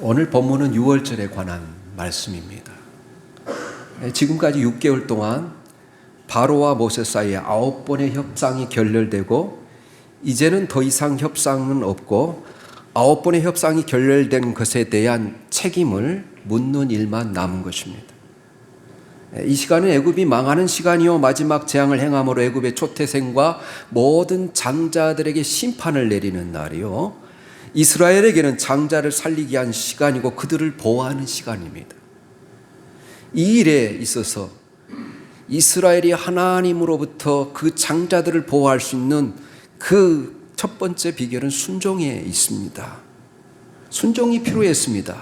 오늘 본문은 6월절에 관한 말씀입니다. 지금까지 6개월 동안 바로와 모세 사이에 9번의 협상이 결렬되고 이제는 더 이상 협상은 없고 9번의 협상이 결렬된 것에 대한 책임을 묻는 일만 남은 것입니다. 이 시간은 애굽이 망하는 시간이요 마지막 재앙을 행함으로 애굽의 초태생과 모든 장자들에게 심판을 내리는 날이요 이스라엘에게는 장자를 살리기 위한 시간이고 그들을 보호하는 시간입니다. 이 일에 있어서 이스라엘이 하나님으로부터 그 장자들을 보호할 수 있는 그 첫 번째 비결은 순종에 있습니다. 순종이 필요했습니다.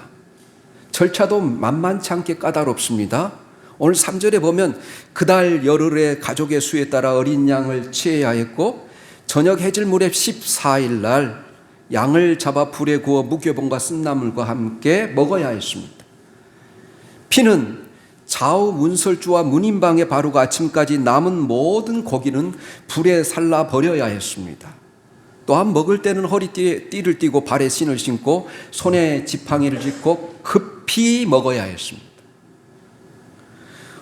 절차도 만만치 않게 까다롭습니다. 오늘 3절에 보면 그달 열흘의 가족의 수에 따라 어린 양을 취해야 했고 저녁 해질 무렵 14일 날 양을 잡아 불에 구워 무교병과 쓴나물과 함께 먹어야 했습니다. 피는 좌우 문설주와 문인방에 바르고 아침까지 남은 모든 고기는 불에 살라 버려야 했습니다. 또한 먹을 때는 허리띠에 띠를 띠고 발에 신을 신고 손에 지팡이를 짚고 급히 먹어야 했습니다.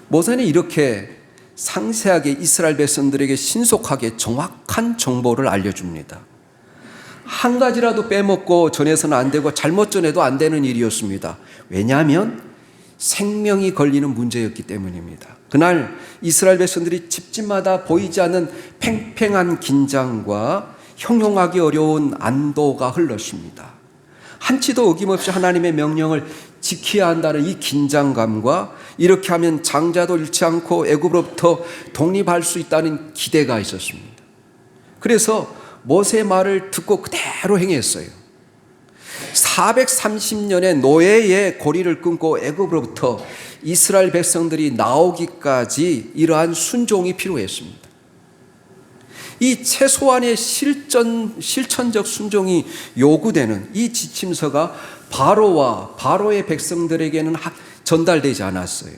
모세는 이렇게 상세하게 이스라엘 백성들에게 신속하게 정확한 정보를 알려줍니다. 한 가지라도 빼먹고 전해서는 안 되고 잘못 전해도 안 되는 일이었습니다. 왜냐하면 생명이 걸리는 문제였기 때문입니다. 그날 이스라엘 백성들이 집집마다 보이지 않는 팽팽한 긴장과 형용하기 어려운 안도가 흘렀습니다. 한치도 어김없이 하나님의 명령을 지켜야 한다는 이 긴장감과 이렇게 하면 장자도 잃지 않고 애굽으로부터 독립할 수 있다는 기대가 있었습니다. 그래서 모세의 말을 듣고 그대로 행했어요. 430년의 노예의 고리를 끊고 애굽으로부터 이스라엘 백성들이 나오기까지 이러한 순종이 필요했습니다. 이 최소한의 실천적 순종이 요구되는 이 지침서가 바로와 바로의 백성들에게는 전달되지 않았어요.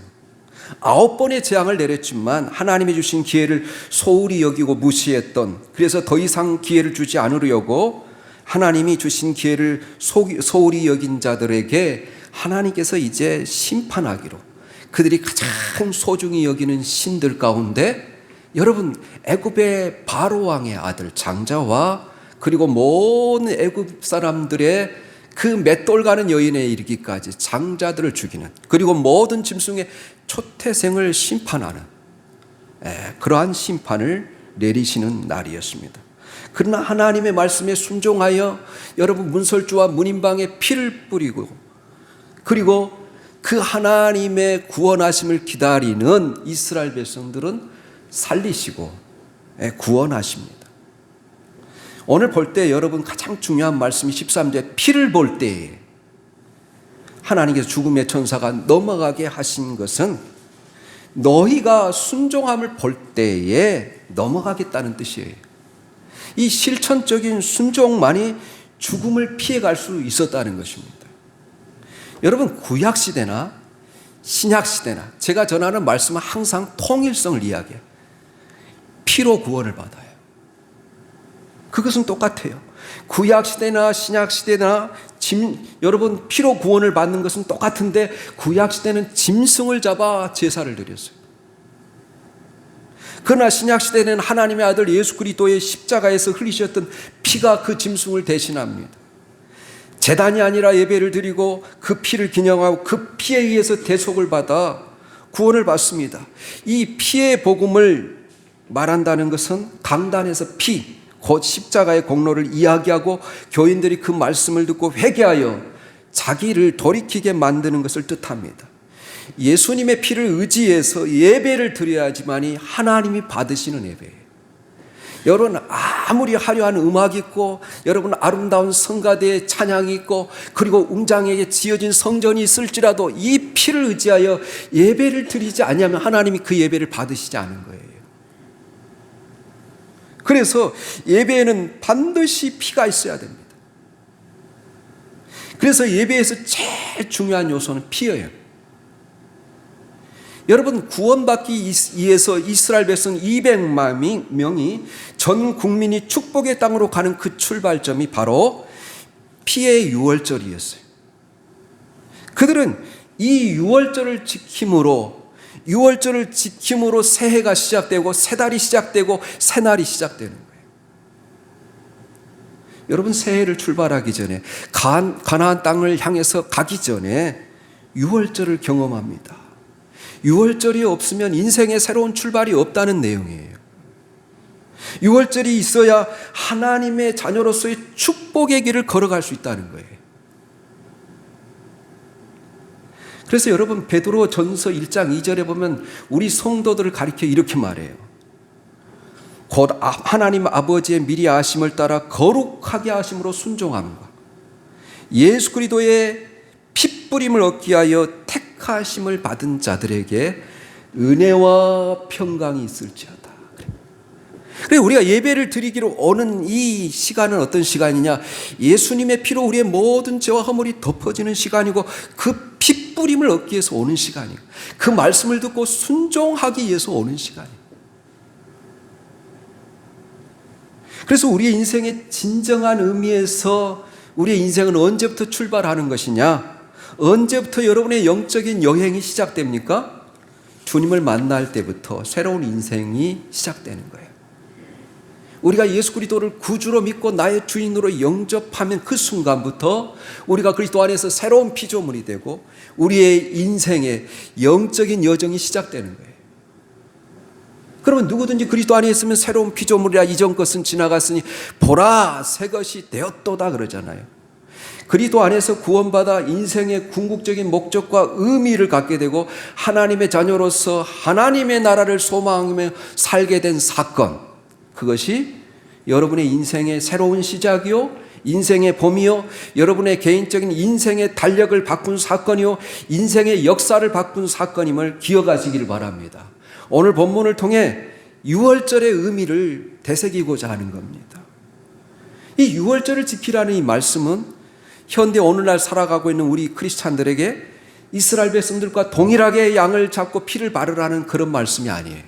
9번의 재앙을 내렸지만 하나님이 주신 기회를 소홀히 여기고 무시했던, 그래서 더 이상 기회를 주지 않으려고 하나님이 주신 기회를 소홀히 여긴 자들에게 하나님께서 이제 심판하기로, 그들이 가장 소중히 여기는 신들 가운데 여러분 애굽의 바로 왕의 아들 장자와 그리고 모든 애굽 사람들의 그 맷돌 가는 여인에 이르기까지 장자들을 죽이는, 그리고 모든 짐승의 초태생을 심판하는 그러한 심판을 내리시는 날이었습니다. 그러나 하나님의 말씀에 순종하여 여러분 문설주와 문인방에 피를 뿌리고 그리고 그 하나님의 구원하심을 기다리는 이스라엘 백성들은 살리시고 구원하십니다. 오늘 볼 때 여러분 가장 중요한 말씀이 13절 피를 볼 때에 하나님께서 죽음의 천사가 넘어가게 하신 것은 너희가 순종함을 볼 때에 넘어가겠다는 뜻이에요. 이 실천적인 순종만이 죽음을 피해갈 수 있었다는 것입니다. 여러분 구약시대나 신약시대나 제가 전하는 말씀은 항상 통일성을 이야기해요. 피로 구원을 받아요. 그것은 똑같아요. 구약시대나 신약시대나 여러분 피로 구원을 받는 것은 똑같은데 구약시대는 짐승을 잡아 제사를 드렸어요. 그러나 신약시대는 하나님의 아들 예수 그리스도의 십자가에서 흘리셨던 피가 그 짐승을 대신합니다. 제단이 아니라 예배를 드리고 그 피를 기념하고 그 피에 의해서 대속을 받아 구원을 받습니다. 이 피의 복음을 말한다는 것은 강단에서 피, 곧 십자가의 공로를 이야기하고 교인들이 그 말씀을 듣고 회개하여 자기를 돌이키게 만드는 것을 뜻합니다. 예수님의 피를 의지해서 예배를 드려야지만이 하나님이 받으시는 예배예요. 여러분 아무리 화려한 음악이 있고 여러분 아름다운 성가대의 찬양이 있고 그리고 웅장하게 지어진 성전이 있을지라도 이 피를 의지하여 예배를 드리지 않으면 하나님이 그 예배를 받으시지 않은 거예요. 그래서 예배에는 반드시 피가 있어야 됩니다. 그래서 예배에서 제일 중요한 요소는 피예요. 여러분 구원받기 위해서 이스라엘 백성 200만 명이 전 국민이 축복의 땅으로 가는 그 출발점이 바로 피의 유월절이었어요. 그들은 이 유월절을 지킴으로 새해가 시작되고 새 달이 시작되고 새 날이 시작되는 거예요. 여러분, 새해를 출발하기 전에 가나안 땅을 향해서 가기 전에 유월절을 경험합니다. 유월절이 없으면 인생의 새로운 출발이 없다는 내용이에요. 유월절이 있어야 하나님의 자녀로서의 축복의 길을 걸어갈 수 있다는 거예요. 그래서 여러분, 베드로 전서 1장 2절에 보면 우리 성도들을 가리켜 이렇게 말해요. 곧 하나님 아버지의 미리 아심을 따라 거룩하게 하심으로 순종함과 예수 그리스도의 핏부림을 얻기 위하여 택하심을 받은 자들에게 은혜와 평강이 있을지어다. 그래, 우리가 예배를 드리기로 오는 이 시간은 어떤 시간이냐? 예수님의 피로 우리의 모든 죄와 허물이 덮어지는 시간이고, 그 핏부림을 얻기 위해서 오는 시간이고, 그 말씀을 듣고 순종하기 위해서 오는 시간이에요. 그래서 우리의 인생의 진정한 의미에서 우리의 인생은 언제부터 출발하는 것이냐? 언제부터 여러분의 영적인 여행이 시작됩니까? 주님을 만날 때부터 새로운 인생이 시작되는 거예요. 우리가 예수 그리스도를 구주로 믿고 나의 주인으로 영접하면 그 순간부터 우리가 그리스도 안에서 새로운 피조물이 되고 우리의 인생의 영적인 여정이 시작되는 거예요. 그러면 누구든지 그리스도 안에 있으면 새로운 피조물이라, 이전 것은 지나갔으니 보라 새 것이 되었도다 그러잖아요. 그리스도 안에서 구원받아 인생의 궁극적인 목적과 의미를 갖게 되고 하나님의 자녀로서 하나님의 나라를 소망하며 살게 된 사건, 그것이 여러분의 인생의 새로운 시작이요, 인생의 봄이요, 여러분의 개인적인 인생의 달력을 바꾼 사건이요, 인생의 역사를 바꾼 사건임을 기억하시기를 바랍니다. 오늘 본문을 통해 유월절의 의미를 되새기고자 하는 겁니다. 이 유월절을 지키라는 이 말씀은 현대 오늘날 살아가고 있는 우리 크리스찬들에게 이스라엘 백성들과 동일하게 양을 잡고 피를 바르라는 그런 말씀이 아니에요.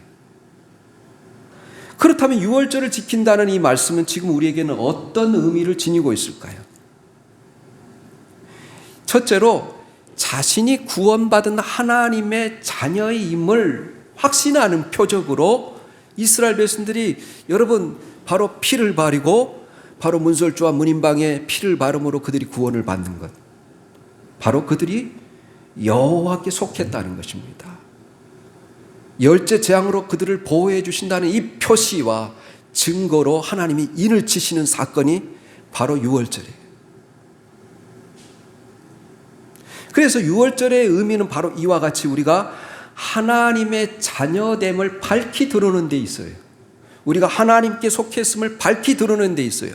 그렇다면 유월절을 지킨다는 이 말씀은 지금 우리에게는 어떤 의미를 지니고 있을까요? 첫째로, 자신이 구원받은 하나님의 자녀임을 확신하는 표적으로 이스라엘 백성들이 여러분 바로 피를 바르고 바로 문설주와 문인방에 피를 바름으로 그들이 구원을 받는 것, 바로 그들이 여호와께 속했다는 것입니다. 열째 재앙으로 그들을 보호해 주신다는 이 표시와 증거로 하나님이 인을 치시는 사건이 바로 유월절이에요. 그래서 유월절의 의미는 바로 이와 같이 우리가 하나님의 자녀됨을 밝히 드러내는 데 있어요. 우리가 하나님께 속했음을 밝히 드러내는 데 있어요.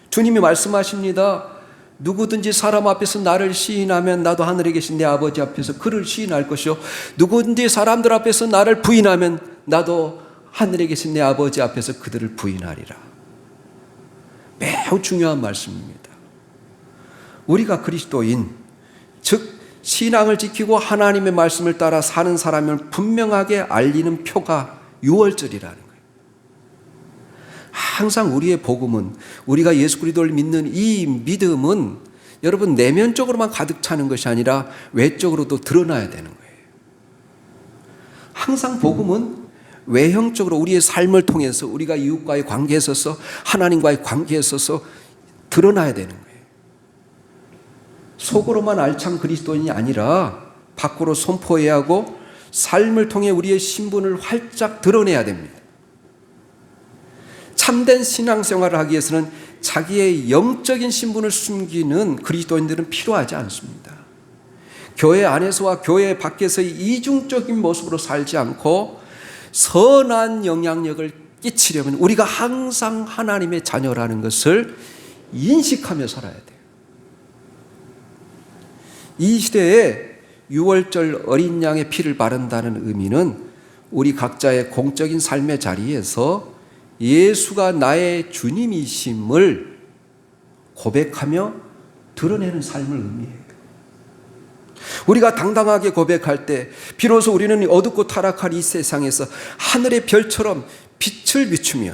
주님이 말씀하십니다. 누구든지 사람 앞에서 나를 시인하면 나도 하늘에 계신 내 아버지 앞에서 그를 시인할 것이요, 누구든지 사람들 앞에서 나를 부인하면 나도 하늘에 계신 내 아버지 앞에서 그들을 부인하리라. 매우 중요한 말씀입니다. 우리가 그리스도인, 즉 신앙을 지키고 하나님의 말씀을 따라 사는 사람을 분명하게 알리는 표가 유월절이라는 거예요. 항상 우리의 복음은, 우리가 예수 그리스도를 믿는 이 믿음은 여러분 내면적으로만 가득 차는 것이 아니라 외적으로도 드러나야 되는 거예요. 항상 복음은 외형적으로 우리의 삶을 통해서 우리가 이웃과의 관계에 있어서 하나님과의 관계에 있어서 드러나야 되는 거예요. 속으로만 알찬 그리스도인이 아니라 밖으로 선포해야 하고 삶을 통해 우리의 신분을 활짝 드러내야 됩니다. 참된 신앙생활을 하기 위해서는 자기의 영적인 신분을 숨기는 그리스도인들은 필요하지 않습니다. 교회 안에서와 교회 밖에서의 이중적인 모습으로 살지 않고 선한 영향력을 끼치려면 우리가 항상 하나님의 자녀라는 것을 인식하며 살아야 돼요. 이 시대에 유월절 어린 양의 피를 바른다는 의미는 우리 각자의 공적인 삶의 자리에서 예수가 나의 주님이심을 고백하며 드러내는 삶을 의미해요. 우리가 당당하게 고백할 때 비로소 우리는 어둡고 타락한 이 세상에서 하늘의 별처럼 빛을 비추며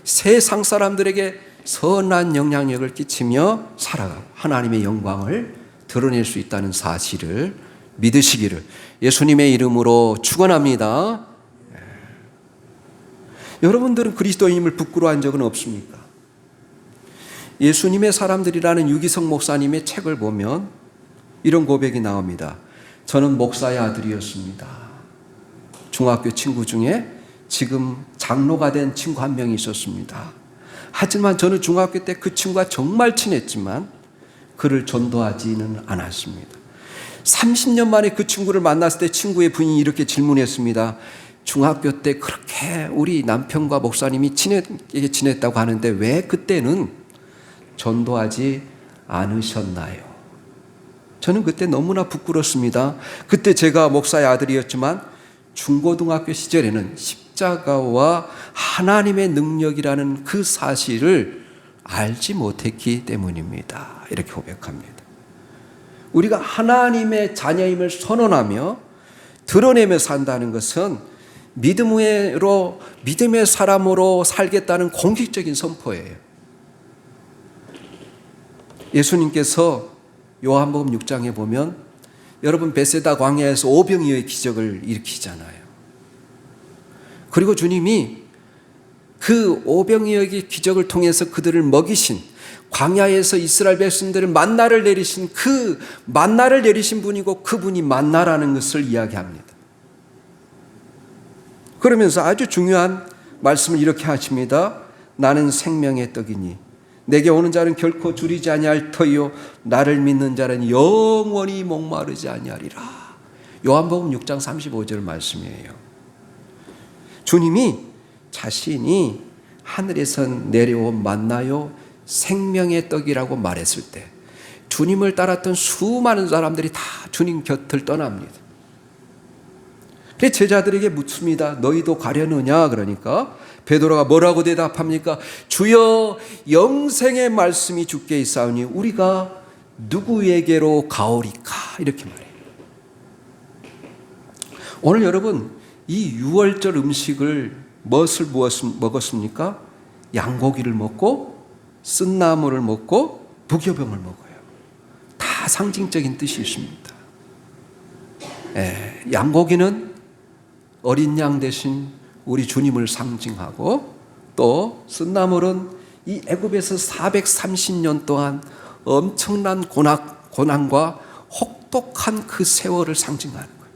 세상 사람들에게 선한 영향력을 끼치며 살아가고 하나님의 영광을 드러낼 수 있다는 사실을 믿으시기를 예수님의 이름으로 축원합니다. 여러분들은 그리스도인임을 부끄러워한 적은 없습니까? 예수님의 사람들이라는 유기성 목사님의 책을 보면 이런 고백이 나옵니다. 저는 목사의 아들이었습니다. 중학교 친구 중에 지금 장로가 된 친구 한 명이 있었습니다. 하지만 저는 중학교 때 그 친구가 정말 친했지만 그를 전도하지는 않았습니다. 30년 만에 그 친구를 만났을 때 친구의 부인이 이렇게 질문했습니다. 중학교 때 그렇게 우리 남편과 목사님이 친하게 지냈다고 하는데 왜 그때는 전도하지 않으셨나요? 저는 그때 너무나 부끄럽습니다. 그때 제가 목사의 아들이었지만 중고등학교 시절에는 십자가와 하나님의 능력이라는 그 사실을 알지 못했기 때문입니다. 이렇게 고백합니다. 우리가 하나님의 자녀임을 선언하며 드러내며 산다는 것은 믿음의 사람으로 살겠다는 공식적인 선포예요. 예수님께서 요한복음 6장에 보면 여러분 베세다 광야에서 오병이어의 기적을 일으키잖아요. 그리고 주님이 그 오병이어의 기적을 통해서 그들을 먹이신 광야에서 이스라엘 백성들을 만나를 내리신 그 만나를 내리신 분이고 그분이 만나라는 것을 이야기합니다. 그러면서 아주 중요한 말씀을 이렇게 하십니다. 나는 생명의 떡이니 내게 오는 자는 결코 줄이지 아니할 터이요 나를 믿는 자는 영원히 목마르지 아니하리라. 요한복음 6장 35절 말씀이에요. 주님이 자신이 하늘에서 내려온 만나요 생명의 떡이라고 말했을 때 주님을 따랐던 수많은 사람들이 다 주님 곁을 떠납니다. 그래서 제자들에게 묻습니다. 너희도 가려느냐? 그러니까 베드로가 뭐라고 대답합니까? 주여 영생의 말씀이 주께 있사오니 우리가 누구에게로 가오리까? 이렇게 말해요. 오늘 여러분 이 유월절 음식을 무엇을 먹었습니까? 양고기를 먹고 쓴나물을 먹고 무교병을 먹어요. 다 상징적인 뜻이 있습니다. 양고기는 어린 양 대신 우리 주님을 상징하고 또 쓴나물은 이 애굽에서 430년 동안 엄청난 고난과 혹독한 그 세월을 상징하는 거예요.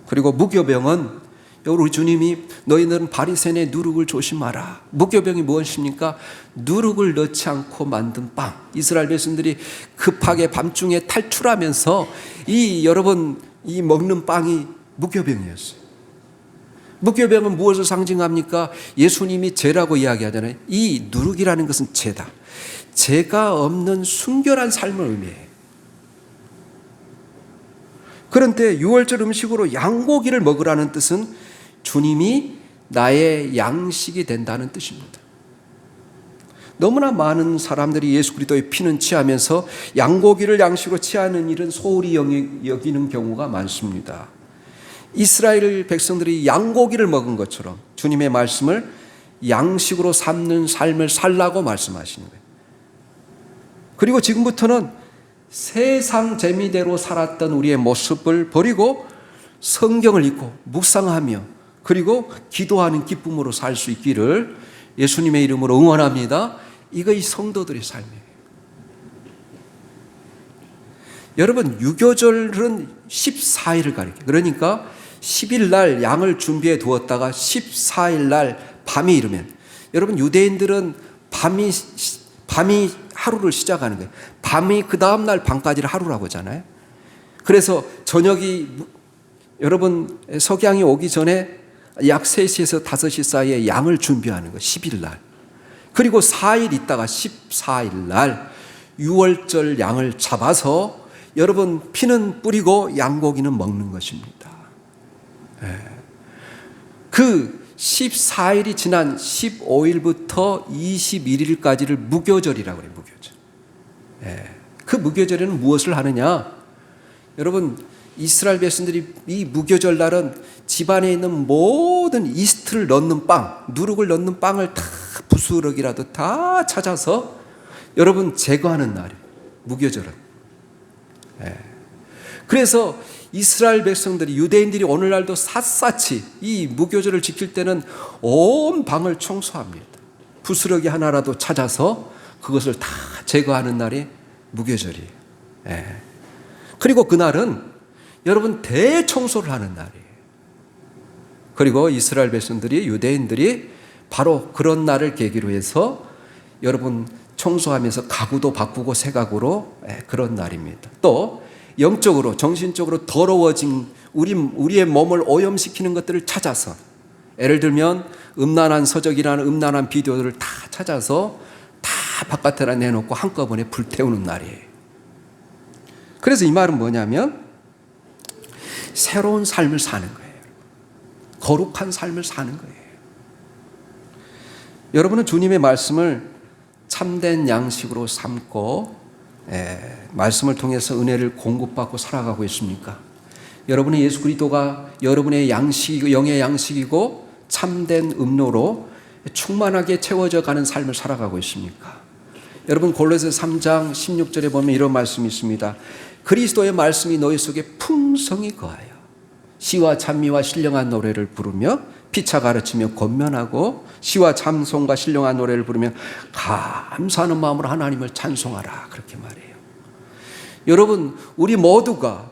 그리고 무교병은 우리 주님이 너희는 바리새인의 누룩을 조심하라. 무교병이 무엇입니까? 누룩을 넣지 않고 만든 빵. 이스라엘 백성들이 급하게 밤중에 탈출하면서 여러분 이 먹는 빵이 무교병이었어요. 무교병은 무엇을 상징합니까? 예수님이 죄라고 이야기하잖아요. 이 누룩이라는 것은 죄다. 죄가 없는 순결한 삶을 의미해요. 그런데 유월절 음식으로 양고기를 먹으라는 뜻은 주님이 나의 양식이 된다는 뜻입니다. 너무나 많은 사람들이 예수 그리스도의 피는 취하면서 양고기를 양식으로 취하는 일은 소홀히 여기는 경우가 많습니다. 이스라엘 백성들이 양고기를 먹은 것처럼 주님의 말씀을 양식으로 삼는 삶을 살라고 말씀하시는 거예요. 그리고 지금부터는 세상 재미대로 살았던 우리의 모습을 버리고 성경을 읽고 묵상하며 그리고 기도하는 기쁨으로 살 수 있기를 예수님의 이름으로 응원합니다. 이거 이 성도들의 삶이에요. 여러분 유교절은 14일을 가리켜요. 그러니까 10일 날 양을 준비해 두었다가 14일 날 밤이 이르면 여러분 유대인들은 밤이 하루를 시작하는 거예요. 밤이 그 다음 날 밤까지를 하루라고 하잖아요. 그래서 저녁이 여러분 석양이 오기 전에 약 3시에서 5시 사이에 양을 준비하는 거예요. 10일 날. 그리고 4일 있다가 14일 날 유월절 양을 잡아서 여러분 피는 뿌리고 양고기는 먹는 것입니다. 그 14일이 지난 15일부터 21일까지를 무교절이라고 해요. 무교절. 그 무교절에는 무엇을 하느냐? 여러분 이스라엘 백성들이 이 무교절 날은 집안에 있는 모든 이스트를 넣는 빵, 누룩을 넣는 빵을 다 부스러기라도 다 찾아서 여러분 제거하는 날이에요. 무교절은. 그래서 이스라엘 백성들이, 유대인들이 오늘날도 샅샅이 이 무교절을 지킬 때는 온 방을 청소합니다. 부스러기 하나라도 찾아서 그것을 다 제거하는 날이 무교절이에요. 예. 그리고 그날은 여러분 대청소를 하는 날이에요. 그리고 이스라엘 백성들이, 유대인들이 바로 그런 날을 계기로 해서 여러분 청소하면서 가구도 바꾸고 새 가구로, 그런 날입니다. 또 영적으로, 정신적으로 더러워진 우리의 몸을 오염시키는 것들을 찾아서, 예를 들면 음란한 서적이라는 음란한 비디오들을 다 찾아서 다 바깥에다 내놓고 한꺼번에 불태우는 날이에요. 그래서 이 말은 뭐냐면 새로운 삶을 사는 거예요. 거룩한 삶을 사는 거예요. 여러분은 주님의 말씀을 참된 양식으로 삼고 말씀을 통해서 은혜를 공급받고 살아가고 있습니까? 여러분의 예수 그리스도가 여러분의 양식, 영의 양식이고 참된 음료로 충만하게 채워져 가는 삶을 살아가고 있습니까? 여러분 골로새 3장 16절에 보면 이런 말씀이 있습니다. 그리스도의 말씀이 너희 속에 풍성히 거하여 시와 찬미와 신령한 노래를 부르며 피차 가르치며 권면하고 시와 찬송과 신령한 노래를 부르며 감사하는 마음으로 하나님을 찬송하라, 그렇게 말해요. 여러분, 우리 모두가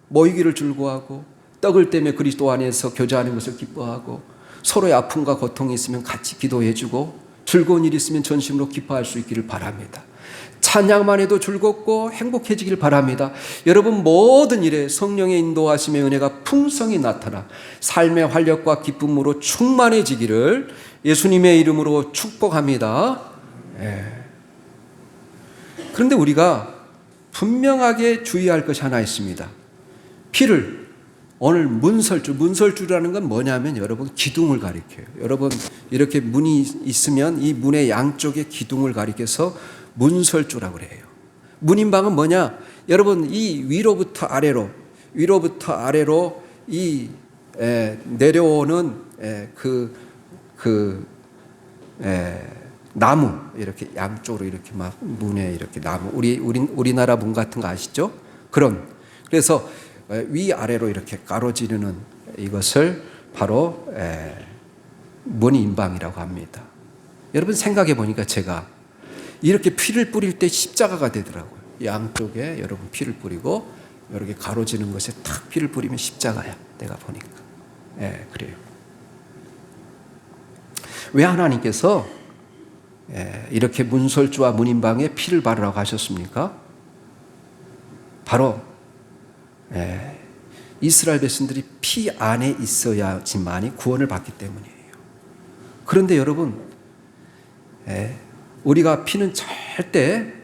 모이기를 즐거워하고 떡을 떼며 그리스도 안에서 교제하는 것을 기뻐하고 서로의 아픔과 고통이 있으면 같이 기도해주고 즐거운 일이 있으면 전심으로 기뻐할 수 있기를 바랍니다. 찬양만 해도 즐겁고 행복해지길 바랍니다. 여러분 모든 일에 성령의 인도하심의 은혜가 풍성히 나타나 삶의 활력과 기쁨으로 충만해지기를 예수님의 이름으로 축복합니다. 그런데 우리가 분명하게 주의할 것이 하나 있습니다. 피를, 오늘 문설주라는 건 뭐냐면 여러분 기둥을 가리켜요. 여러분 이렇게 문이 있으면 이 문의 양쪽에 기둥을 가리켜서 문설주라고 그래요. 문인방은 뭐냐? 여러분 이 위로부터 아래로 이 내려오는 나무, 이렇게 양쪽으로 이렇게 막 문에 이렇게 나무, 우리나라 문 같은 거 아시죠? 그래서 위아래로 이렇게 가로지르는 이것을 바로 문인방이라고 합니다. 여러분 생각해 보니까 제가 이렇게 피를 뿌릴 때 십자가가 되더라고요. 양쪽에 여러분 피를 뿌리고 이렇게 가로지는 것에 탁 피를 뿌리면 십자가야. 내가 보니까. 그래요. 왜 하나님께서 이렇게 문설주와 문인방에 피를 바르라고 하셨습니까? 바로 이스라엘 백성들이 피 안에 있어야지만이 구원을 받기 때문이에요. 그런데 여러분, 우리가 피는 절대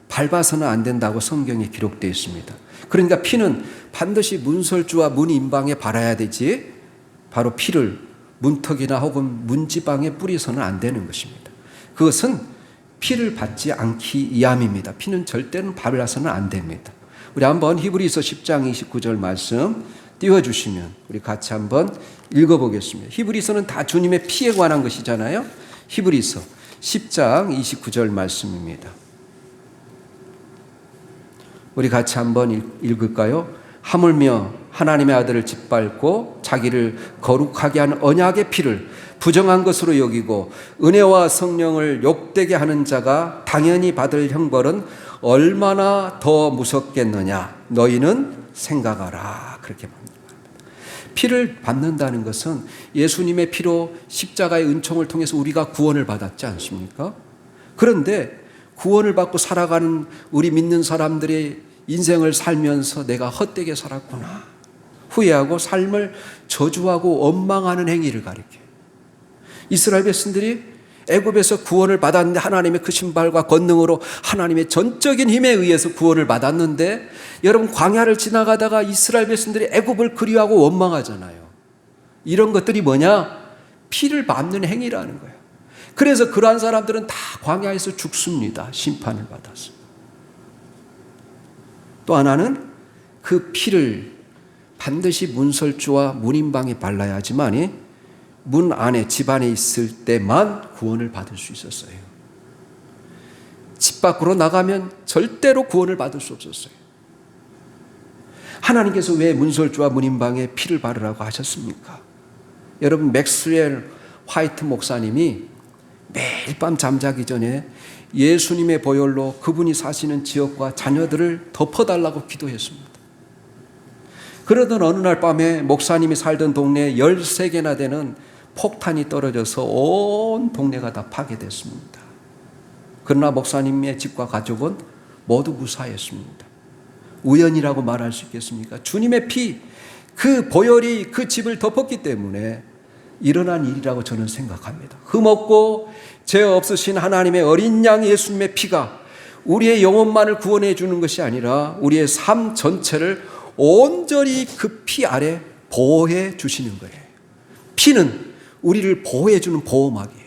밟아서는 안 된다고 성경에 기록되어 있습니다. 그러니까 피는 반드시 문설주와 문인방에 바라야 되지, 바로 피를 문턱이나 혹은 문지방에 뿌리서는 안 되는 것입니다. 그것은 피를 받지 않기 위함입니다. 피는 절대는 발라서는 안 됩니다. 우리 한번 히브리서 10장 29절 말씀 띄워주시면 우리 같이 한번 읽어보겠습니다. 히브리서는 다 주님의 피에 관한 것이잖아요. 히브리서 10장 29절 말씀입니다. 우리 같이 한번 읽을까요? 하물며 하나님의 아들을 짓밟고 자기를 거룩하게 한 언약의 피를 부정한 것으로 여기고 은혜와 성령을 욕되게 하는 자가 당연히 받을 형벌은 얼마나 더 무섭겠느냐, 너희는 생각하라, 그렇게 말합니다. 피를 받는다는 것은 예수님의 피로 십자가의 은총을 통해서 우리가 구원을 받았지 않습니까? 그런데 구원을 받고 살아가는 우리 믿는 사람들의 인생을 살면서 내가 헛되게 살았구나 후회하고 삶을 저주하고 원망하는 행위를 가리켜요. 이스라엘 백성들이 애굽에서 구원을 받았는데 하나님의 그 신발과 권능으로 하나님의 전적인 힘에 의해서 구원을 받았는데, 여러분 광야를 지나가다가 이스라엘 백성들이 애굽을 그리워하고 원망하잖아요. 이런 것들이 뭐냐? 피를 밟는 행위라는 거예요. 그래서 그러한 사람들은 다 광야에서 죽습니다. 심판을 받아서. 또 하나는 그 피를 반드시 문설주와 문인방에 발라야 하지만이 문 안에, 집 안에 있을 때만 구원을 받을 수 있었어요. 집 밖으로 나가면 절대로 구원을 받을 수 없었어요. 하나님께서 왜 문설주와 문인방에 피를 바르라고 하셨습니까? 여러분, 맥스웰 화이트 목사님이 매일 밤 잠자기 전에 예수님의 보혈로 그분이 사시는 지역과 자녀들을 덮어달라고 기도했습니다. 그러던 어느 날 밤에 목사님이 살던 동네에 13개나 되는 폭탄이 떨어져서 온 동네가 다 파괴됐습니다. 그러나 목사님의 집과 가족은 모두 무사했습니다. 우연이라고 말할 수 있겠습니까? 주님의 피, 그 보혈이 그 집을 덮었기 때문에 일어난 일이라고 저는 생각합니다. 흠없고 죄 없으신 하나님의 어린 양 예수님의 피가 우리의 영혼만을 구원해 주는 것이 아니라 우리의 삶 전체를 온전히 그 피 아래 보호해 주시는 거예요. 피는 우리를 보호해 주는 보호막이에요.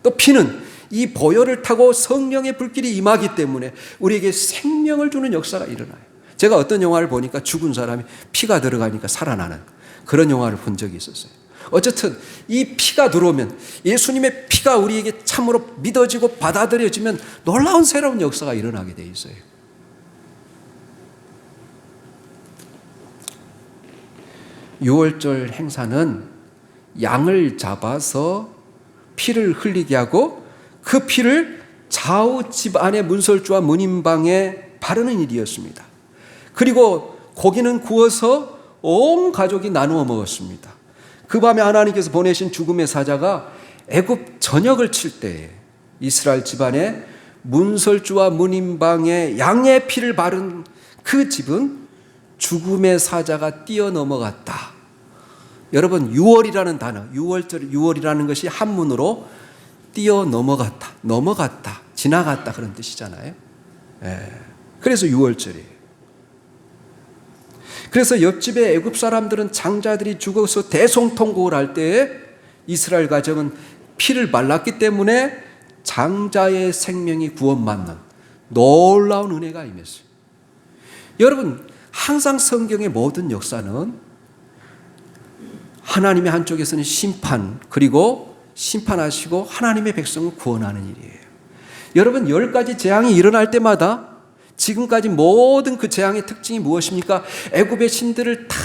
또 피는 이 보혈을 타고 성령의 불길이 임하기 때문에 우리에게 생명을 주는 역사가 일어나요. 제가 어떤 영화를 보니까 죽은 사람이 피가 들어가니까 살아나는 그런 영화를 본 적이 있었어요. 어쨌든 이 피가 들어오면, 예수님의 피가 우리에게 참으로 믿어지고 받아들여지면 놀라운 새로운 역사가 일어나게 돼 있어요. 유월절 행사는 양을 잡아서 피를 흘리게 하고 그 피를 좌우 집안의 문설주와 문인방에 바르는 일이었습니다. 그리고 고기는 구워서 온 가족이 나누어 먹었습니다. 그 밤에 하나님께서 보내신 죽음의 사자가 애굽 전역을 칠 때에 이스라엘 집안에 문설주와 문인방에 양의 피를 바른 그 집은 죽음의 사자가 뛰어넘어갔다. 여러분, 유월이라는 단어, 유월이라는 것이 한문으로 뛰어넘어갔다, 넘어갔다, 지나갔다 그런 뜻이잖아요. 그래서 유월절이에요. 그래서 옆집의 애굽 사람들은 장자들이 죽어서 대성통곡을 할 때에 이스라엘 가정은 피를 발랐기 때문에 장자의 생명이 구원받는 놀라운 은혜가 임했어요. 여러분, 항상 성경의 모든 역사는 하나님의 한쪽에서는 심판, 그리고 심판하시고 하나님의 백성을 구원하는 일이에요. 여러분, 10가지 재앙이 일어날 때마다 지금까지 모든 그 재앙의 특징이 무엇입니까? 애굽의 신들을 다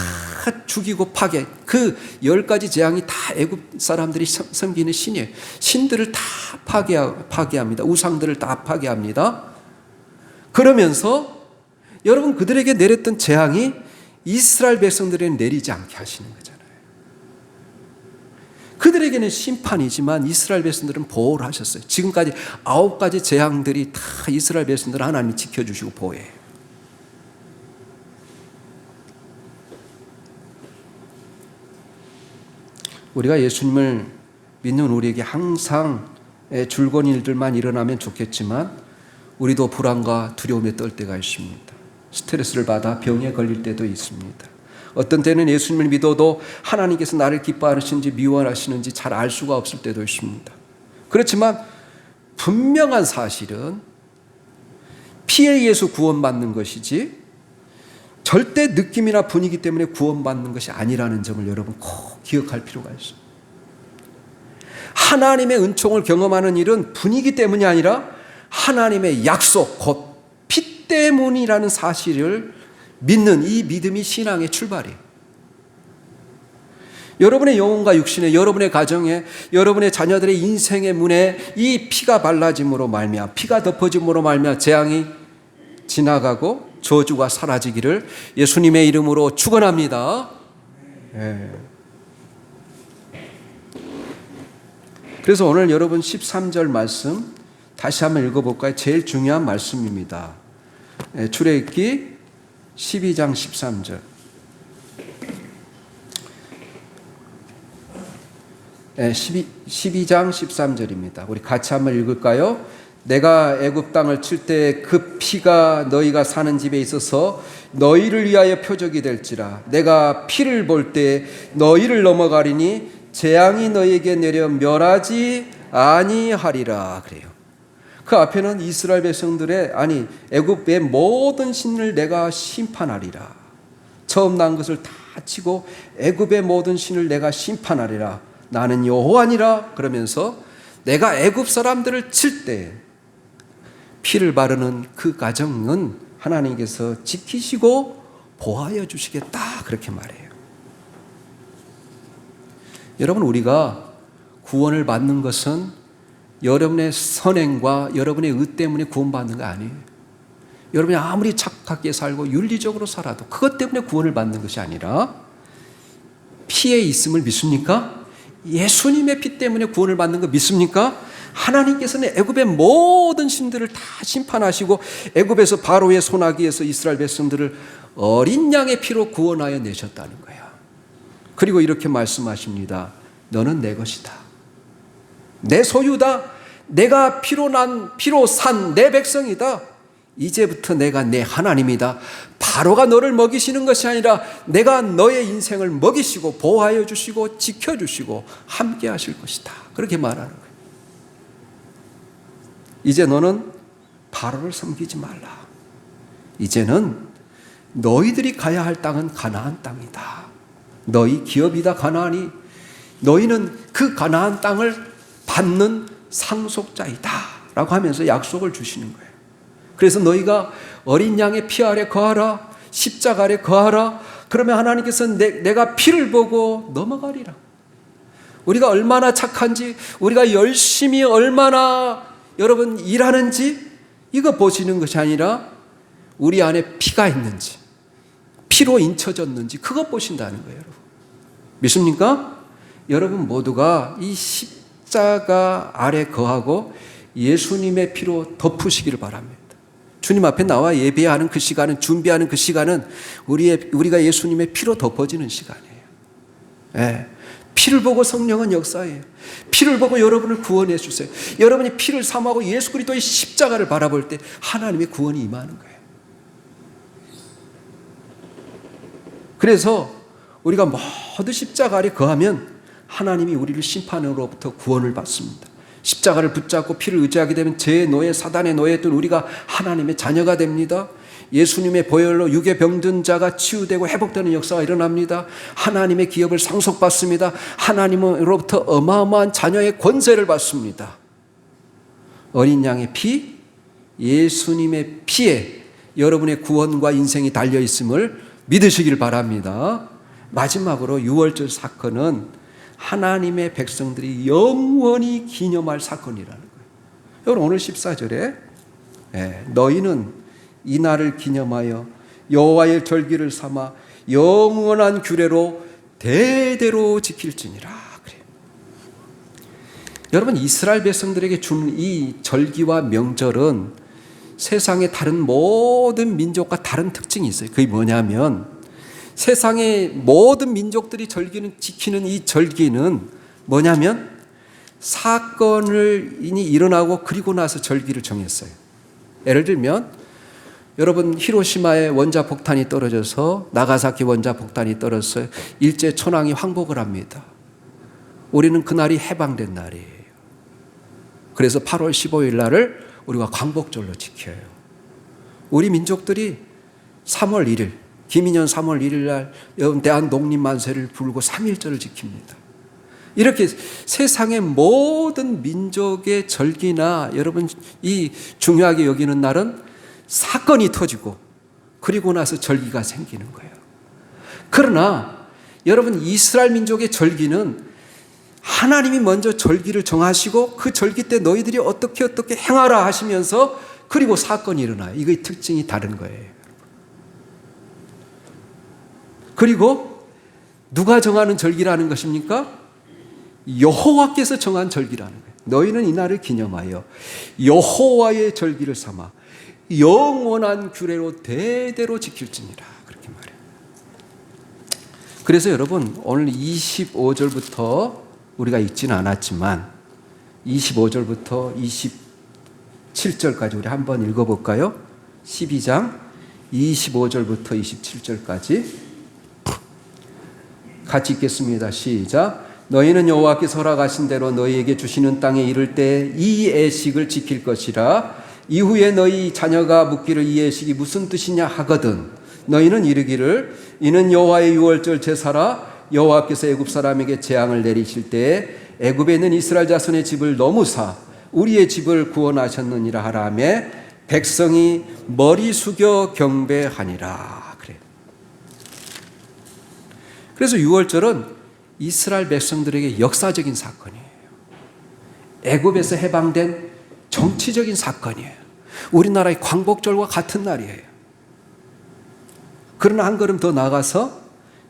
죽이고 파괴. 그 10가지 재앙이 다 애굽 사람들이 섬기는 신이에요. 신들을 다 파괴합니다. 우상들을 다 파괴합니다. 그러면서 여러분, 그들에게 내렸던 재앙이 이스라엘 백성들에게 내리지 않게 하시는 거잖아요. 그들에게는 심판이지만 이스라엘 백성들은 보호를 하셨어요. 지금까지 9가지 재앙들이 다 이스라엘 백성들을 하나님이 지켜주시고 보호해요. 우리가 예수님을 믿는 우리에게 항상 즐거운 일들만 일어나면 좋겠지만 우리도 불안과 두려움에 떨 때가 있습니다. 스트레스를 받아 병에 걸릴 때도 있습니다. 어떤 때는 예수님을 믿어도 하나님께서 나를 기뻐하시는지 미워하시는지 잘 알 수가 없을 때도 있습니다. 그렇지만 분명한 사실은 피에 의해서 구원받는 것이지 절대 느낌이나 분위기 때문에 구원받는 것이 아니라는 점을 여러분 꼭 기억할 필요가 있어요. 하나님의 은총을 경험하는 일은 분위기 때문이 아니라 하나님의 약속, 곧 피 때문이라는 사실을 믿는 이 믿음이 신앙의 출발이에요. 여러분의 영혼과 육신에, 여러분의 가정에, 여러분의 자녀들의 인생의 문에 이 피가 발라짐으로 말미암아, 피가 덮어짐으로 말미암아 재앙이 지나가고 저주가 사라지기를 예수님의 이름으로 축원합니다. 그래서 오늘 여러분 13절 말씀 다시 한번 읽어볼까요? 제일 중요한 말씀입니다. 출애굽기 12장 13절. 12장 13절입니다. 우리 같이 한번 읽을까요? 내가 애굽 땅을 칠 때 그 피가 너희가 사는 집에 있어서 너희를 위하여 표적이 될지라. 내가 피를 볼 때 너희를 넘어가리니 재앙이 너희에게 내려 멸하지 아니하리라. 그래요. 그 앞에는 이스라엘 백성들의, 아니 애굽의 모든 신을 내가 심판하리라. 처음 난 것을 다 치고 애굽의 모든 신을 내가 심판하리라. 나는 여호와니라. 그러면서 내가 애굽 사람들을 칠 때 피를 바르는 그 가정은 하나님께서 지키시고 보호하여 주시겠다 그렇게 말해요. 여러분, 우리가 구원을 받는 것은 여러분의 선행과 여러분의 의 때문에 구원받는 거 아니에요. 여러분이 아무리 착하게 살고 윤리적으로 살아도 그것 때문에 구원을 받는 것이 아니라 피에 있음을 믿습니까? 예수님의 피 때문에 구원을 받는 거 믿습니까? 하나님께서는 애굽의 모든 신들을 다 심판하시고 애굽에서 바로의 손아귀에서 이스라엘 백성들을 어린 양의 피로 구원하여 내셨다는 거야. 그리고 이렇게 말씀하십니다. 너는 내 것이다. 내 소유다. 내가 피로 산 내 백성이다. 이제부터 내가 내 하나님이다. 바로가 너를 먹이시는 것이 아니라 내가 너의 인생을 먹이시고 보호하여 주시고 지켜주시고 함께 하실 것이다. 그렇게 말하는 거예요. 이제 너는 바로를 섬기지 말라. 이제는 너희들이 가야 할 땅은 가나안 땅이다. 너희 기업이다 가나안이. 너희는 그 가나안 땅을 받는 상속자이다 라고 하면서 약속을 주시는 거예요. 그래서 너희가 어린 양의 피 아래 거하라. 십자가 아래 거하라. 그러면 하나님께서 내가 피를 보고 넘어가리라. 우리가 얼마나 착한지, 우리가 열심히 얼마나 여러분 일하는지 이거 보시는 것이 아니라 우리 안에 피가 있는지, 피로 인쳐졌는지 그것 보신다는 거예요. 여러분 믿습니까? 여러분 모두가 이 십자가 아래 거하고 예수님의 피로 덮으시기를 바랍니다. 주님 앞에 나와 예배하는 그 시간은, 준비하는 그 시간은 우리가 예수님의 피로 덮어지는 시간이에요. 네. 피를 보고 성령은 역사해요. 피를 보고 여러분을 구원해 주세요. 여러분이 피를 삼하고 예수 그리스도의 십자가를 바라볼 때 하나님의 구원이 임하는 거예요. 그래서 우리가 모두 십자가 아래 거하면 하나님이 우리를 심판으로부터 구원을 받습니다. 십자가를 붙잡고 피를 의지하게 되면 죄의 노예, 사단의 노예였던 우리가 하나님의 자녀가 됩니다. 예수님의 보혈로 육에 병든 자가 치유되고 회복되는 역사가 일어납니다. 하나님의 기업을 상속받습니다. 하나님으로부터 어마어마한 자녀의 권세를 받습니다. 어린 양의 피, 예수님의 피에 여러분의 구원과 인생이 달려있음을 믿으시길 바랍니다. 마지막으로 유월절 사건은 하나님의 백성들이 영원히 기념할 사건이라는 거예요. 여러분 오늘 14절에 너희는 이 날을 기념하여 여호와의 절기를 삼아 영원한 규례로 대대로 지킬지니라 그래요. 여러분 이스라엘 백성들에게 주는 이 절기와 명절은 세상의 다른 모든 민족과 다른 특징이 있어요. 그게 뭐냐면 세상의 모든 민족들이 지키는 이 절기는 뭐냐면 사건을 일어나고 그리고 나서 절기를 정했어요. 예를 들면 여러분 히로시마에 원자폭탄이 떨어져서 나가사키 원자폭탄이 떨어져서 일제 천황이 항복을 합니다. 우리는 그날이 해방된 날이에요. 그래서 8월 15일 날을 우리가 광복절로 지켜요. 우리 민족들이 3월 1일 김인현 3월 1일 날 대한독립만세를 부르고 3.1절을 지킵니다. 이렇게 세상의 모든 민족의 절기나 여러분 이 중요하게 여기는 날은 사건이 터지고 그리고 나서 절기가 생기는 거예요. 그러나 여러분 이스라엘 민족의 절기는 하나님이 먼저 절기를 정하시고 그 절기 때 너희들이 어떻게 행하라 하시면서 그리고 사건이 일어나요. 이거의 특징이 다른 거예요. 그리고 누가 정하는 절기라는 것입니까? 여호와께서 정한 절기라는 거예요. 너희는 이 날을 기념하여 여호와의 절기를 삼아 영원한 규례로 대대로 지킬지니라 그렇게 말해요. 그래서 여러분 오늘 25절부터 우리가 읽지는 않았지만 25절부터 27절까지 우리 한번 읽어볼까요? 12장 25절부터 27절까지 같이 읽겠습니다. 시작. 너희는 여호와께서 허락하신 대로 너희에게 주시는 땅에 이를 때 이 예식을 지킬 것이라. 이후에 너희 자녀가 묻기를 이 예식이 무슨 뜻이냐 하거든 너희는 이르기를 이는 여호와의 유월절 제사라. 여호와께서 애굽 사람에게 재앙을 내리실 때에 애굽에 있는 이스라엘 자손의 집을 넘으사 우리의 집을 구원하셨느니라 하라매 백성이 머리 숙여 경배하니라. 그래. 그래서 유월절은 이스라엘 백성들에게 역사적인 사건이에요. 애굽에서 해방된 정치적인 사건이에요. 우리나라의 광복절과 같은 날이에요. 그러나 한 걸음 더 나아가서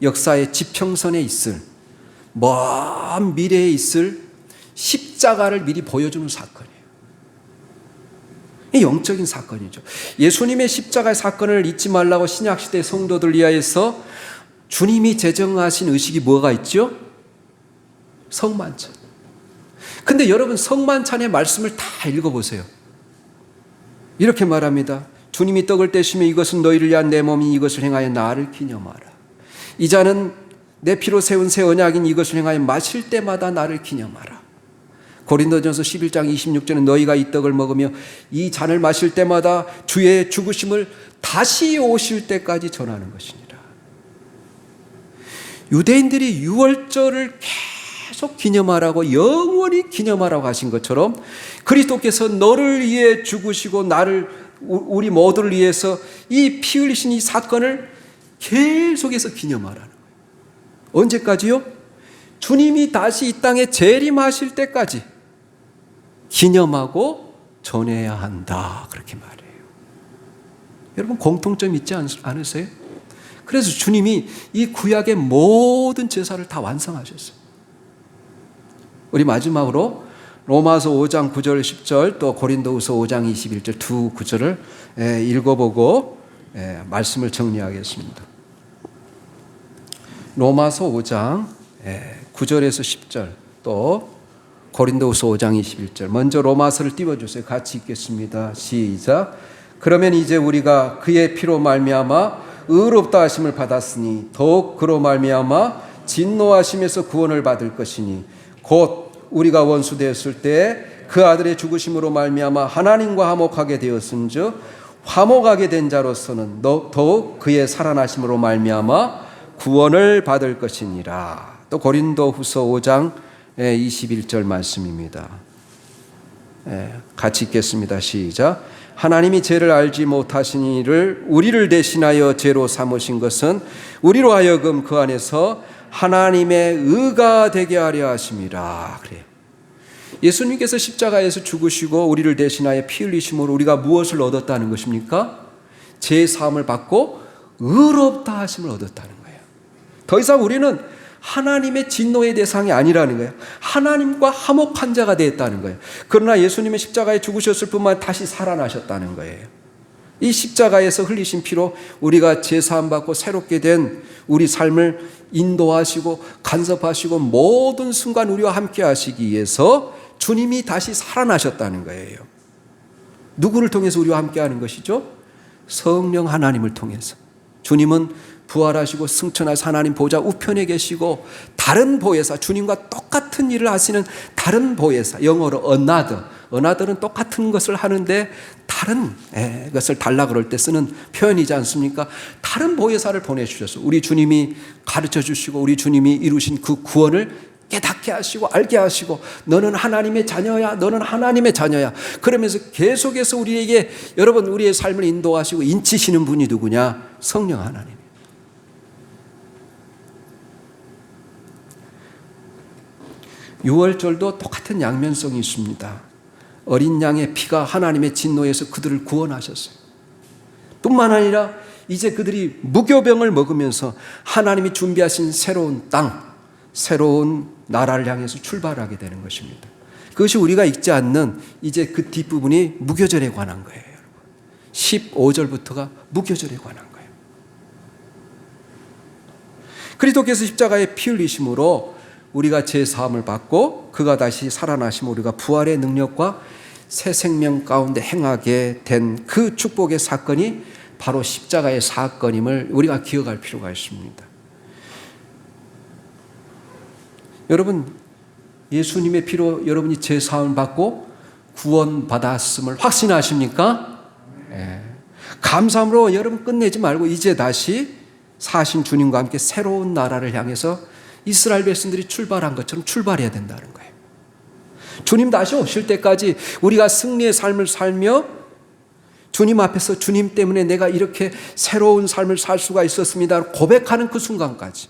역사의 지평선에 있을, 먼 미래에 있을 십자가를 미리 보여주는 사건이에요. 이 영적인 사건이죠. 예수님의 십자가의 사건을 잊지 말라고 신약시대 성도들 위하여서 주님이 제정하신 의식이 뭐가 있죠? 성만찬. 근데 여러분, 성만찬의 말씀을 다 읽어보세요. 이렇게 말합니다. 주님이 떡을 떼시며 이것은 너희를 위한 내 몸이 이것을 행하여 나를 기념하라. 이 잔은 내 피로 세운 새 언약인 이것을 행하여 마실 때마다 나를 기념하라. 고린도전서 11장 26절에 너희가 이 떡을 먹으며 이 잔을 마실 때마다 주의 죽으심을 다시 오실 때까지 전하는 것이니라. 유대인들이 유월절을 계속 기념하라고, 영원히 기념하라고 하신 것처럼 그리스도께서 너를 위해 죽으시고 나를, 우리 모두를 위해서 이 피 흘리신 이 사건을 계속해서 기념하라는 거예요. 언제까지요? 주님이 다시 이 땅에 재림하실 때까지 기념하고 전해야 한다, 그렇게 말해요. 여러분, 공통점 있지 않으세요? 그래서 주님이 이 구약의 모든 제사를 다 완성하셨어요. 우리 마지막으로 로마서 5장 9절 10절 또 고린도후서 5장 21절 두 구절을 읽어보고 말씀을 정리하겠습니다. 로마서 5장 9절에서 10절 또 고린도후서 5장 21절, 먼저 로마서를 띄워주세요. 같이 읽겠습니다. 시작. 그러면 이제 우리가 그의 피로 말미암아 의롭다 하심을 받았으니 더욱 그로 말미암아 진노하심에서 구원을 받을 것이니 곧 우리가 원수 되었을 때 그 아들의 죽으심으로 말미암아 하나님과 화목하게 되었은즉 화목하게 된 자로서는 더욱 그의 살아나심으로 말미암아 구원을 받을 것이니라. 또 고린도후서 5장 21절 말씀입니다. 같이 읽겠습니다. 시작. 하나님이 죄를 알지 못하신 이를 우리를 대신하여 죄로 삼으신 것은 우리로 하여금 그 안에서 하나님의 의가 되게 하려 하심이라. 그래요. 예수님께서 십자가에서 죽으시고 우리를 대신하여 피 흘리심으로 우리가 무엇을 얻었다는 것입니까? 죄 사함을 받고 의롭다 하심을 얻었다는 거예요. 더 이상 우리는 하나님의 진노의 대상이 아니라는 거예요. 하나님과 화목한 자가 되었다는 거예요. 그러나 예수님은 십자가에 죽으셨을 뿐만 다시 살아나셨다는 거예요. 이 십자가에서 흘리신 피로 우리가 제사함 받고 새롭게 된 우리 삶을 인도하시고 간섭하시고 모든 순간 우리와 함께 하시기 위해서 주님이 다시 살아나셨다는 거예요. 누구를 통해서 우리와 함께 하는 것이죠? 성령 하나님을 통해서. 주님은 부활하시고 승천하신 하나님 보좌 우편에 계시고 다른 보혜사, 주님과 똑같은 일을 하시는 다른 보혜사, 영어로 another는 똑같은 것을 하는데 다른 것을 달라 그럴 때 쓰는 표현이지 않습니까? 다른 보혜사를 보내주셔서 우리 주님이 가르쳐 주시고 우리 주님이 이루신 그 구원을 깨닫게 하시고 알게 하시고 너는 하나님의 자녀야, 너는 하나님의 자녀야. 그러면서 계속해서 우리에게 여러분 우리의 삶을 인도하시고 인치시는 분이 누구냐? 성령 하나님. 유월절도 똑같은 양면성이 있습니다. 어린 양의 피가 하나님의 진노에서 그들을 구원하셨어요. 뿐만 아니라 이제 그들이 무교병을 먹으면서 하나님이 준비하신 새로운 땅, 새로운 나라를 향해서 출발하게 되는 것입니다. 그것이 우리가 읽지 않는 이제 그 뒷부분이 무교절에 관한 거예요. 15절부터가 무교절에 관한 거예요. 그리스도께서 십자가에 피 흘리심으로 우리가 죄사함을 받고 그가 다시 살아나심으로 우리가 부활의 능력과 새 생명 가운데 행하게 된 그 축복의 사건이 바로 십자가의 사건임을 우리가 기억할 필요가 있습니다. 여러분, 예수님의 피로 여러분이 죄사함을 받고 구원받았음을 확신하십니까? 네. 감사함으로 여러분 끝내지 말고 이제 다시 사신 주님과 함께 새로운 나라를 향해서 이스라엘 백성들이 출발한 것처럼 출발해야 된다는 거예요. 주님 다시 오실 때까지 우리가 승리의 삶을 살며 주님 앞에서 주님 때문에 내가 이렇게 새로운 삶을 살 수가 있었습니다 고백하는 그 순간까지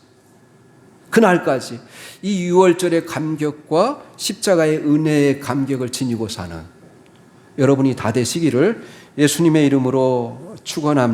그날까지 이 6월절의 감격과 십자가의 은혜의 감격을 지니고 사는 여러분이 다 되시기를 예수님의 이름으로 축원합니다.